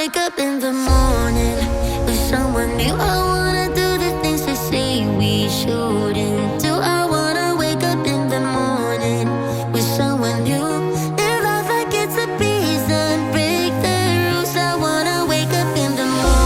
wake up in the morning with someone new. I wanna do the things they say we shouldn't do. I wanna wake up in the morning with someone new. Live life like it's a breeze and break the rules. I wanna wake up in the morning.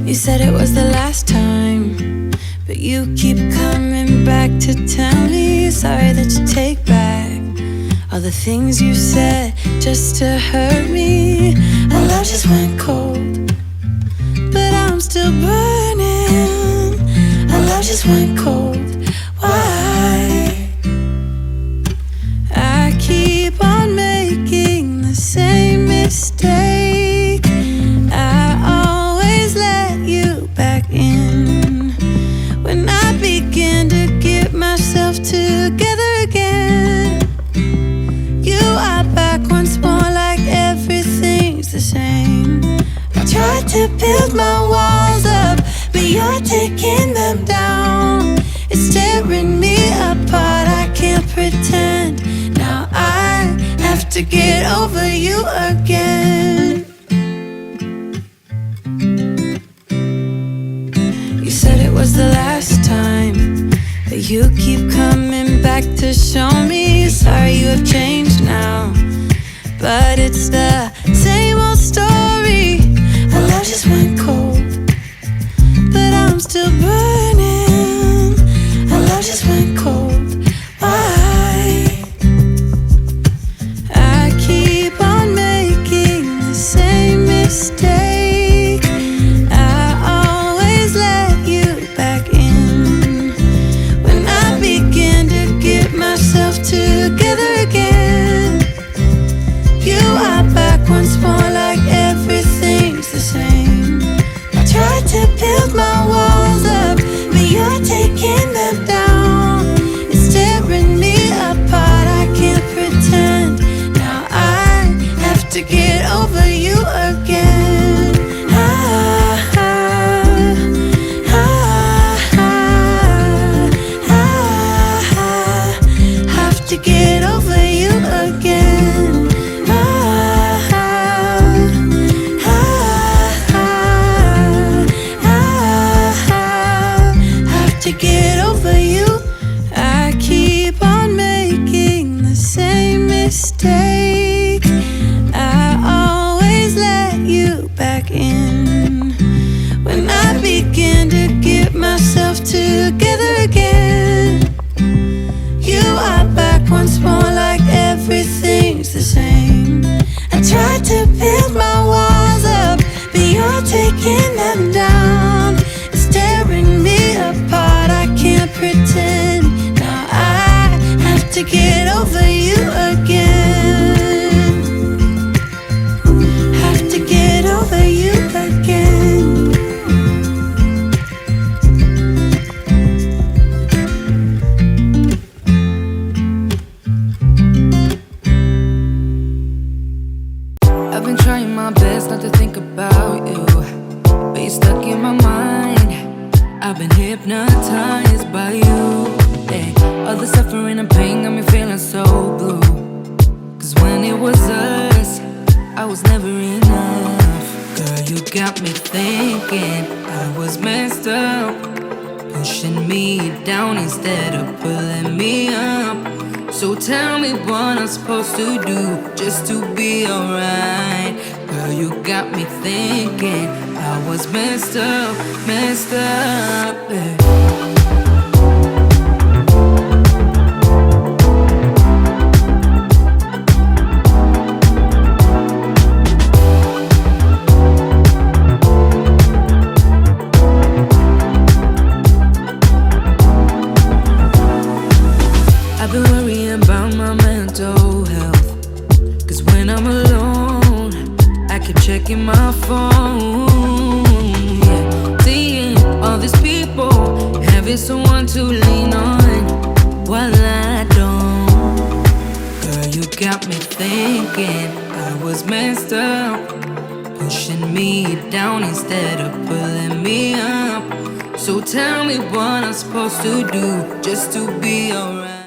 You said it was the last time, but you keep coming back to tell me sorry that you take back all the things you said just to hurt me. Our love just went cold, but I'm still burning. Our love just went cold. Why? I keep on making the same mistake. I always let you back in when I begin to get myself together again. You are back once more, like everything's the same. I tried to build my walls up, but you're taking them down. It's tearing me apart, I can't pretend. Now I have to get over you again. You said it was the last time, but you keep coming back to show me sorry you have changed now. But it's the same old story. Our love just went cold, but I'm still burning. Our love just went cold. Why? I keep on making the same mistake. over you again. Have to get over you again. Have to get over you. I keep on making the same mistake. I always let you back in when I begin to get myself together again. You are back once more, like everything's the same. I tried to build my walls up, but you're taking them down. It's tearing me apart, I can't pretend. Now I have to get over you again. Have to get over you again. I've been trying my best not to think about you, but you're stuck in my mind. I've been hypnotized by you. Hey, all the suffering and pain got me feeling so blue. Cause when it was us, I was never enough. Girl, you got me thinking I was messed up, pushing me down instead of pulling me up. So tell me what I'm supposed to do just to be alright. Girl, you got me thinking I was messed up, yeah. I've been worrying about my mental health, cause when I'm alone, I keep checking my phone, yeah. Seeing all these people, having someone to lean on, while I don't. Girl, you got me thinking I was messed up, pushing me down instead of pulling me up. So tell me what I'm supposed to do just to be alright.